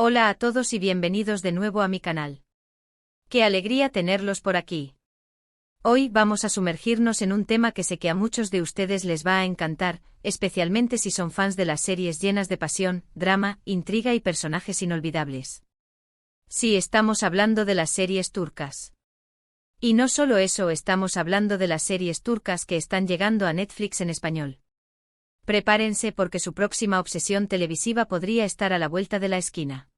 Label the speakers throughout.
Speaker 1: Hola a todos y bienvenidos de nuevo a mi canal. ¡Qué alegría tenerlos por aquí! Hoy vamos a sumergirnos en un tema que sé que a muchos de ustedes les va a encantar, especialmente si son fans de las series llenas de pasión, drama, intriga y personajes inolvidables. Sí, estamos hablando de las series turcas. Y no solo eso, estamos hablando de las series turcas que están llegando a Netflix en español. Prepárense porque su próxima obsesión televisiva podría estar a la vuelta de la esquina.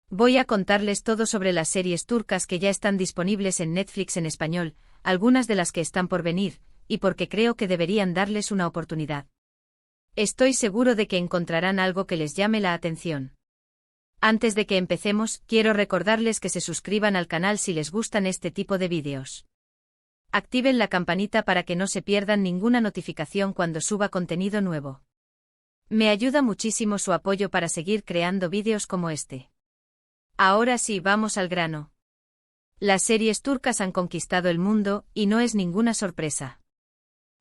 Speaker 1: Voy a contarles todo sobre las series turcas que ya están disponibles en Netflix en español, algunas de las que están por venir, y porque creo que deberían darles una oportunidad. Estoy seguro de que encontrarán algo que les llame la atención. Antes de que empecemos, quiero recordarles que se suscriban al canal si les gustan este tipo de vídeos. Activen la campanita para que no se pierdan ninguna notificación cuando suba contenido nuevo. Me ayuda muchísimo su apoyo para seguir creando vídeos como este. Ahora sí, vamos al grano. Las series turcas han conquistado el mundo, y no es ninguna sorpresa.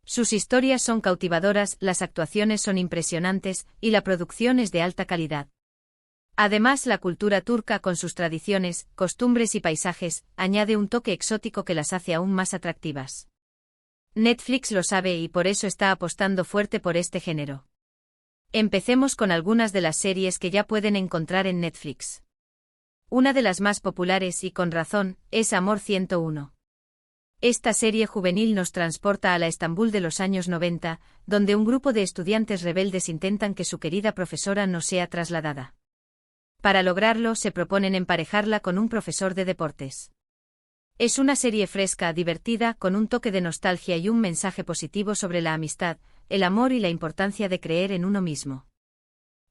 Speaker 1: Sus historias son cautivadoras, las actuaciones son impresionantes, y la producción es de alta calidad. Además, la cultura turca, con sus tradiciones, costumbres y paisajes, añade un toque exótico que las hace aún más atractivas. Netflix lo sabe y por eso está apostando fuerte por este género. Empecemos con algunas de las series que ya pueden encontrar en Netflix. Una de las más populares y con razón, es Amor 101. Esta serie juvenil nos transporta a la Estambul de los años 90, donde un grupo de estudiantes rebeldes intentan que su querida profesora no sea trasladada. Para lograrlo, se proponen emparejarla con un profesor de deportes. Es una serie fresca, divertida, con un toque de nostalgia y un mensaje positivo sobre la amistad, el amor y la importancia de creer en uno mismo.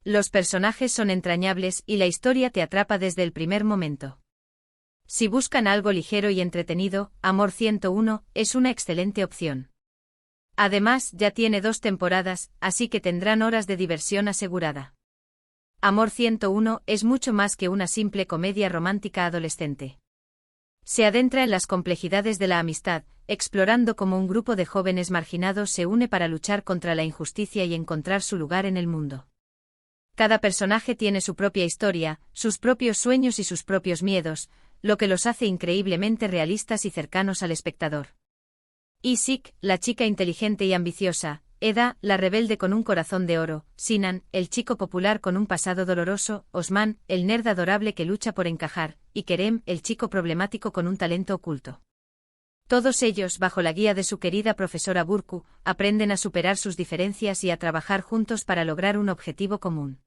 Speaker 1: Los personajes son entrañables y la historia te atrapa desde el primer momento. Si buscan algo ligero y entretenido, Amor 101 es una excelente opción. Además, ya tiene 2 temporadas, así que tendrán horas de diversión asegurada. Amor 101 es mucho más que una simple comedia romántica adolescente. Se adentra en las complejidades de la amistad, explorando cómo un grupo de jóvenes marginados se une para luchar contra la injusticia y encontrar su lugar en el mundo. Cada personaje tiene su propia historia, sus propios sueños y sus propios miedos, lo que los hace increíblemente realistas y cercanos al espectador. Isik, la chica inteligente y ambiciosa, Eda, la rebelde con un corazón de oro, Sinan, el chico popular con un pasado doloroso, Osman, el nerd adorable que lucha por encajar, y Kerem, el chico problemático con un talento oculto. Todos ellos, bajo la guía de su querida profesora Burcu, aprenden a superar sus diferencias y a trabajar juntos para lograr un objetivo común.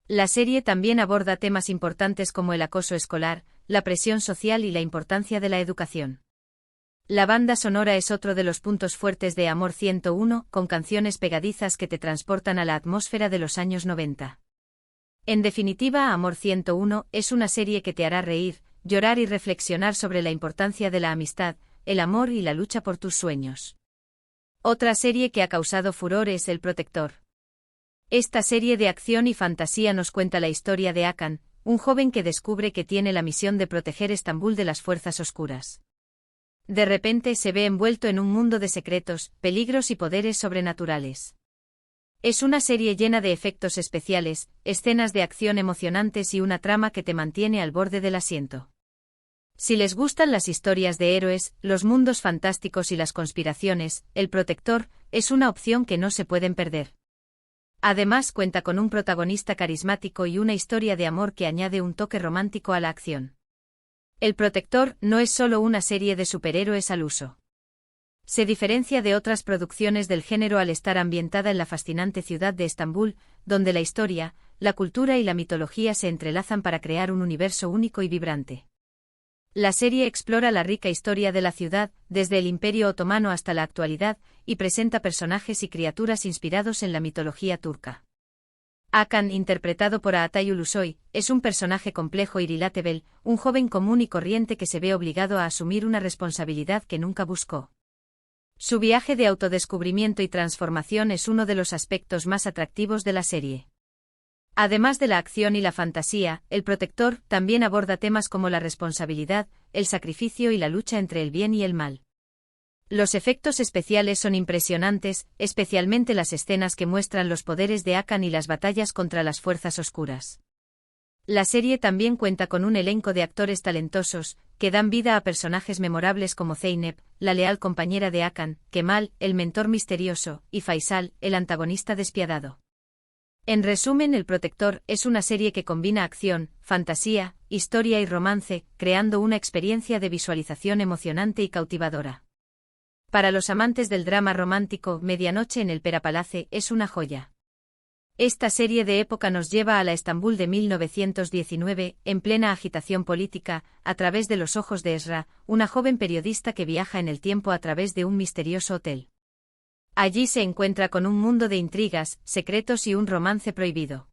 Speaker 1: La serie también aborda temas importantes como el acoso escolar, la presión social y la importancia de la educación. La banda sonora es otro de los puntos fuertes de Amor 101, con canciones pegadizas que te transportan a la atmósfera de los años 90. En definitiva, Amor 101 es una serie que te hará reír, llorar y reflexionar sobre la importancia de la amistad, el amor y la lucha por tus sueños. Otra serie que ha causado furor es El Protector. Esta serie de acción y fantasía nos cuenta la historia de Hakan, un joven que descubre que tiene la misión de proteger Estambul de las fuerzas oscuras. De repente se ve envuelto en un mundo de secretos, peligros y poderes sobrenaturales. Es una serie llena de efectos especiales, escenas de acción emocionantes y una trama que te mantiene al borde del asiento. Si les gustan las historias de héroes, los mundos fantásticos y las conspiraciones, El Protector es una opción que no se pueden perder. Además, cuenta con un protagonista carismático y una historia de amor que añade un toque romántico a la acción. El Protector no es solo una serie de superhéroes al uso. Se diferencia de otras producciones del género al estar ambientada en la fascinante ciudad de Estambul, donde la historia, la cultura y la mitología se entrelazan para crear un universo único y vibrante. La serie explora la rica historia de la ciudad, desde el Imperio Otomano hasta la actualidad, y presenta personajes y criaturas inspirados en la mitología turca. Hakan, interpretado por Atay Ulusoy, es un personaje complejo y relatable, un joven común y corriente que se ve obligado a asumir una responsabilidad que nunca buscó. Su viaje de autodescubrimiento y transformación es uno de los aspectos más atractivos de la serie. Además de la acción y la fantasía, El Protector también aborda temas como la responsabilidad, el sacrificio y la lucha entre el bien y el mal. Los efectos especiales son impresionantes, especialmente las escenas que muestran los poderes de Hakan y las batallas contra las fuerzas oscuras. La serie también cuenta con un elenco de actores talentosos, que dan vida a personajes memorables como Zeynep, la leal compañera de Hakan, Kemal, el mentor misterioso, y Faisal, el antagonista despiadado. En resumen, El Protector es una serie que combina acción, fantasía, historia y romance, creando una experiencia de visualización emocionante y cautivadora. Para los amantes del drama romántico, Medianoche en el Perapalace es una joya. Esta serie de época nos lleva a la Estambul de 1919, en plena agitación política, a través de los ojos de Esra, una joven periodista que viaja en el tiempo a través de un misterioso hotel. Allí se encuentra con un mundo de intrigas, secretos y un romance prohibido.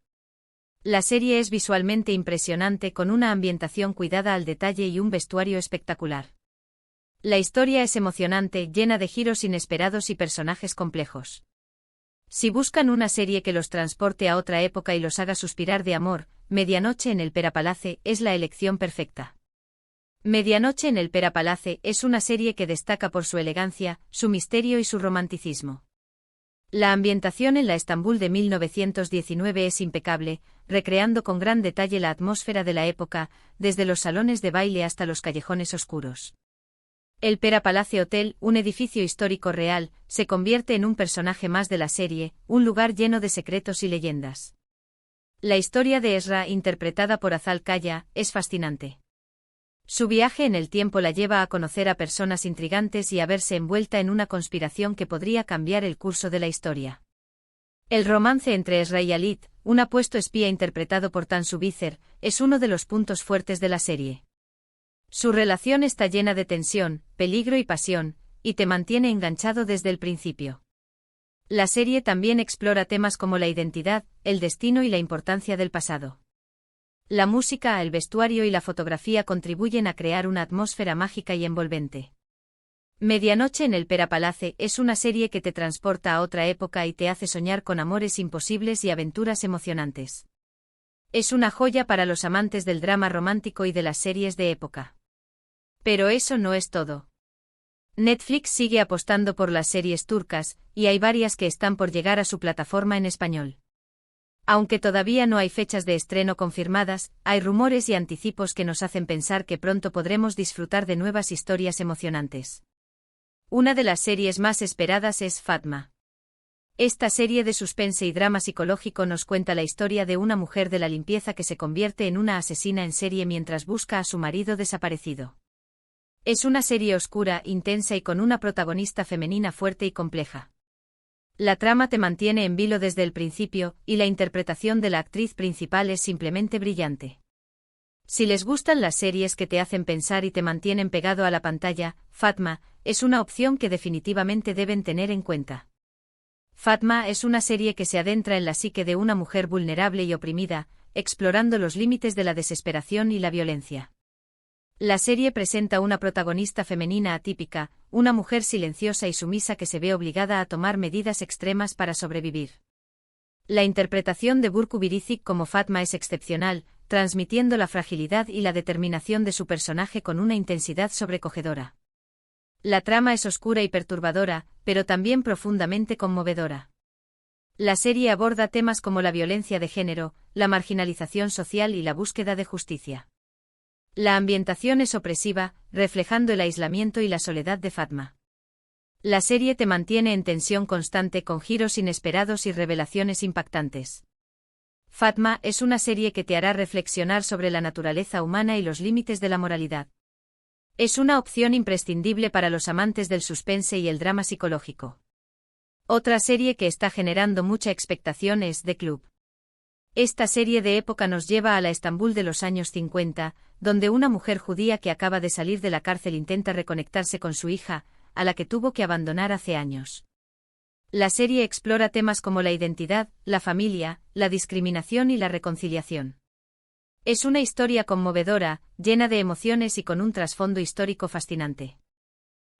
Speaker 1: La serie es visualmente impresionante con una ambientación cuidada al detalle y un vestuario espectacular. La historia es emocionante, llena de giros inesperados y personajes complejos. Si buscan una serie que los transporte a otra época y los haga suspirar de amor, Medianoche en el Perapalace es la elección perfecta. Medianoche en el Perapalace es una serie que destaca por su elegancia, su misterio y su romanticismo. La ambientación en la Estambul de 1919 es impecable, recreando con gran detalle la atmósfera de la época, desde los salones de baile hasta los callejones oscuros. El Perapalace Hotel, un edificio histórico real, se convierte en un personaje más de la serie, un lugar lleno de secretos y leyendas. La historia de Esra, interpretada por Azal Kaya, es fascinante. Su viaje en el tiempo la lleva a conocer a personas intrigantes y a verse envuelta en una conspiración que podría cambiar el curso de la historia. El romance entre Esra y Alit, un apuesto espía interpretado por Tansu Bizer, es uno de los puntos fuertes de la serie. Su relación está llena de tensión, peligro y pasión, y te mantiene enganchado desde el principio. La serie también explora temas como la identidad, el destino y la importancia del pasado. La música, el vestuario y la fotografía contribuyen a crear una atmósfera mágica y envolvente. Medianoche en el Perapalace es una serie que te transporta a otra época y te hace soñar con amores imposibles y aventuras emocionantes. Es una joya para los amantes del drama romántico y de las series de época. Pero eso no es todo. Netflix sigue apostando por las series turcas, y hay varias que están por llegar a su plataforma en español. Aunque todavía no hay fechas de estreno confirmadas, hay rumores y anticipos que nos hacen pensar que pronto podremos disfrutar de nuevas historias emocionantes. Una de las series más esperadas es Fatma. Esta serie de suspense y drama psicológico nos cuenta la historia de una mujer de la limpieza que se convierte en una asesina en serie mientras busca a su marido desaparecido. Es una serie oscura, intensa y con una protagonista femenina fuerte y compleja. La trama te mantiene en vilo desde el principio, y la interpretación de la actriz principal es simplemente brillante. Si les gustan las series que te hacen pensar y te mantienen pegado a la pantalla, Fatma es una opción que definitivamente deben tener en cuenta. Fatma es una serie que se adentra en la psique de una mujer vulnerable y oprimida, explorando los límites de la desesperación y la violencia. La serie presenta una protagonista femenina atípica, una mujer silenciosa y sumisa que se ve obligada a tomar medidas extremas para sobrevivir. La interpretación de Burcu Biricik como Fatma es excepcional, transmitiendo la fragilidad y la determinación de su personaje con una intensidad sobrecogedora. La trama es oscura y perturbadora, pero también profundamente conmovedora. La serie aborda temas como la violencia de género, la marginalización social y la búsqueda de justicia. La ambientación es opresiva, reflejando el aislamiento y la soledad de Fatma. La serie te mantiene en tensión constante con giros inesperados y revelaciones impactantes. Fatma es una serie que te hará reflexionar sobre la naturaleza humana y los límites de la moralidad. Es una opción imprescindible para los amantes del suspense y el drama psicológico. Otra serie que está generando mucha expectación es The Club. Esta serie de época nos lleva a la Estambul de los años 50, donde una mujer judía que acaba de salir de la cárcel intenta reconectarse con su hija, a la que tuvo que abandonar hace años. La serie explora temas como la identidad, la familia, la discriminación y la reconciliación. Es una historia conmovedora, llena de emociones y con un trasfondo histórico fascinante.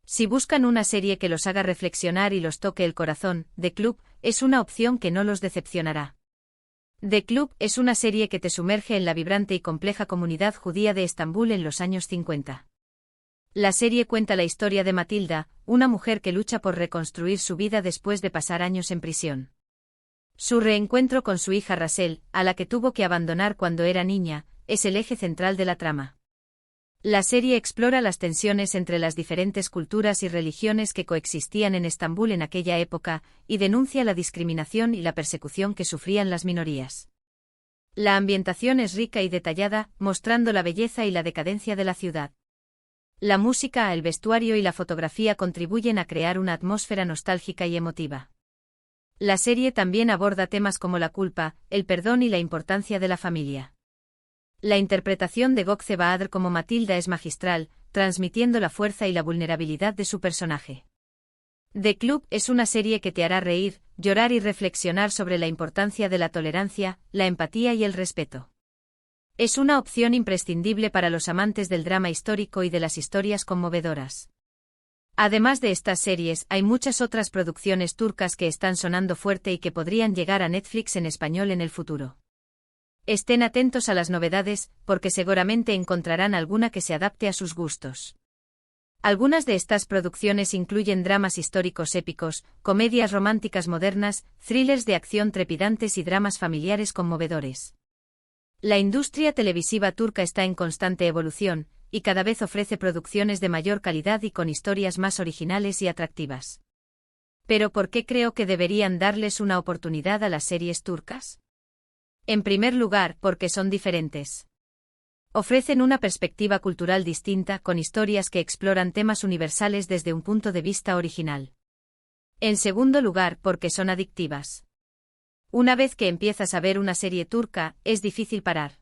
Speaker 1: Si buscan una serie que los haga reflexionar y los toque el corazón, The Club es una opción que no los decepcionará. The Club es una serie que te sumerge en la vibrante y compleja comunidad judía de Estambul en los años 50. La serie cuenta la historia de Matilda, una mujer que lucha por reconstruir su vida después de pasar años en prisión. Su reencuentro con su hija Rasel, a la que tuvo que abandonar cuando era niña, es el eje central de la trama. La serie explora las tensiones entre las diferentes culturas y religiones que coexistían en Estambul en aquella época, y denuncia la discriminación y la persecución que sufrían las minorías. La ambientación es rica y detallada, mostrando la belleza y la decadencia de la ciudad. La música, el vestuario y la fotografía contribuyen a crear una atmósfera nostálgica y emotiva. La serie también aborda temas como la culpa, el perdón y la importancia de la familia. La interpretación de Gökçe Bahadır como Matilda es magistral, transmitiendo la fuerza y la vulnerabilidad de su personaje. The Club es una serie que te hará reír, llorar y reflexionar sobre la importancia de la tolerancia, la empatía y el respeto. Es una opción imprescindible para los amantes del drama histórico y de las historias conmovedoras. Además de estas series, hay muchas otras producciones turcas que están sonando fuerte y que podrían llegar a Netflix en español en el futuro. Estén atentos a las novedades, porque seguramente encontrarán alguna que se adapte a sus gustos. Algunas de estas producciones incluyen dramas históricos épicos, comedias románticas modernas, thrillers de acción trepidantes y dramas familiares conmovedores. La industria televisiva turca está en constante evolución, y cada vez ofrece producciones de mayor calidad y con historias más originales y atractivas. ¿Pero por qué creo que deberían darles una oportunidad a las series turcas? En primer lugar, porque son diferentes. Ofrecen una perspectiva cultural distinta con historias que exploran temas universales desde un punto de vista original. En segundo lugar, porque son adictivas. Una vez que empiezas a ver una serie turca, es difícil parar.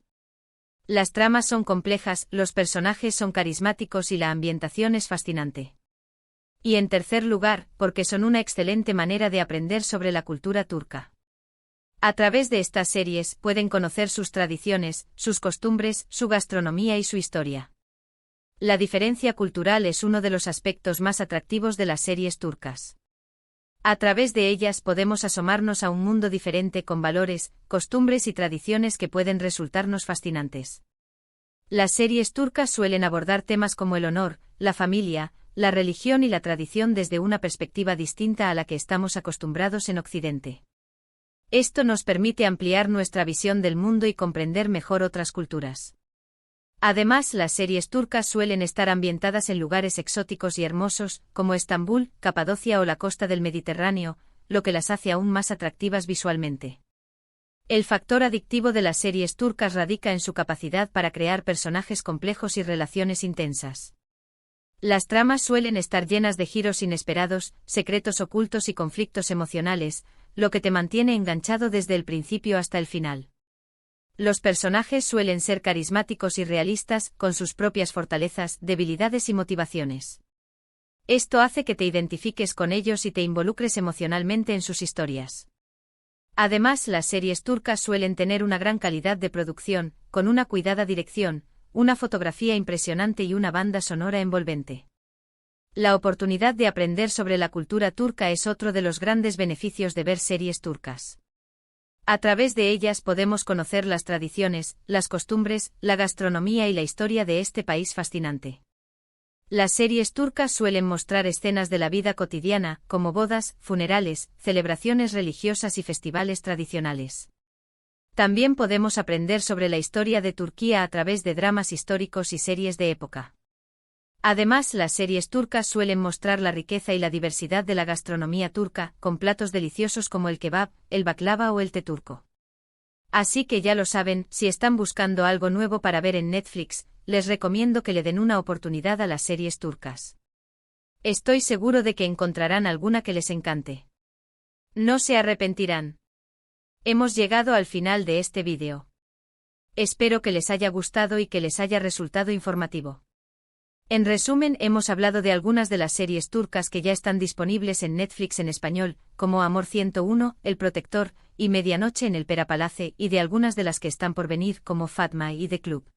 Speaker 1: Las tramas son complejas, los personajes son carismáticos y la ambientación es fascinante. Y en tercer lugar, porque son una excelente manera de aprender sobre la cultura turca. A través de estas series pueden conocer sus tradiciones, sus costumbres, su gastronomía y su historia. La diferencia cultural es uno de los aspectos más atractivos de las series turcas. A través de ellas podemos asomarnos a un mundo diferente con valores, costumbres y tradiciones que pueden resultarnos fascinantes. Las series turcas suelen abordar temas como el honor, la familia, la religión y la tradición desde una perspectiva distinta a la que estamos acostumbrados en Occidente. Esto nos permite ampliar nuestra visión del mundo y comprender mejor otras culturas. Además, las series turcas suelen estar ambientadas en lugares exóticos y hermosos, como Estambul, Capadocia o la costa del Mediterráneo, lo que las hace aún más atractivas visualmente. El factor adictivo de las series turcas radica en su capacidad para crear personajes complejos y relaciones intensas. Las tramas suelen estar llenas de giros inesperados, secretos ocultos y conflictos emocionales, lo que te mantiene enganchado desde el principio hasta el final. Los personajes suelen ser carismáticos y realistas, con sus propias fortalezas, debilidades y motivaciones. Esto hace que te identifiques con ellos y te involucres emocionalmente en sus historias. Además, las series turcas suelen tener una gran calidad de producción, con una cuidada dirección, una fotografía impresionante y una banda sonora envolvente. La oportunidad de aprender sobre la cultura turca es otro de los grandes beneficios de ver series turcas. A través de ellas podemos conocer las tradiciones, las costumbres, la gastronomía y la historia de este país fascinante. Las series turcas suelen mostrar escenas de la vida cotidiana, como bodas, funerales, celebraciones religiosas y festivales tradicionales. También podemos aprender sobre la historia de Turquía a través de dramas históricos y series de época. Además, las series turcas suelen mostrar la riqueza y la diversidad de la gastronomía turca, con platos deliciosos como el kebab, el baklava o el té turco. Así que ya lo saben, si están buscando algo nuevo para ver en Netflix, les recomiendo que le den una oportunidad a las series turcas. Estoy seguro de que encontrarán alguna que les encante. No se arrepentirán. Hemos llegado al final de este vídeo. Espero que les haya gustado y que les haya resultado informativo. En resumen, hemos hablado de algunas de las series turcas que ya están disponibles en Netflix en español, como Amor 101, El Protector, y Medianoche en el Perapalace, y de algunas de las que están por venir, como Fatma y The Club.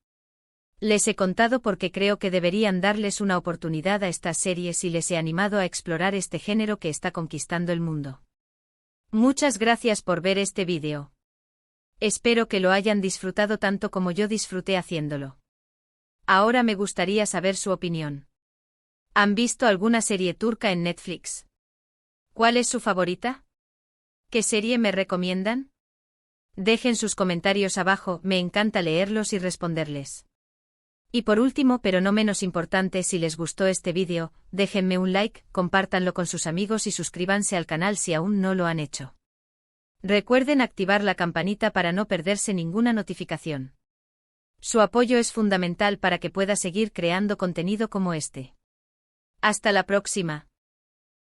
Speaker 1: Les he contado porque creo que deberían darles una oportunidad a estas series y les he animado a explorar este género que está conquistando el mundo. Muchas gracias por ver este vídeo. Espero que lo hayan disfrutado tanto como yo disfruté haciéndolo. Ahora me gustaría saber su opinión. ¿Han visto alguna serie turca en Netflix? ¿Cuál es su favorita? ¿Qué serie me recomiendan? Dejen sus comentarios abajo, me encanta leerlos y responderles. Y por último, pero no menos importante, si les gustó este vídeo, déjenme un like, compártanlo con sus amigos y suscríbanse al canal si aún no lo han hecho. Recuerden activar la campanita para no perderse ninguna notificación. Su apoyo es fundamental para que pueda seguir creando contenido como este. Hasta la próxima.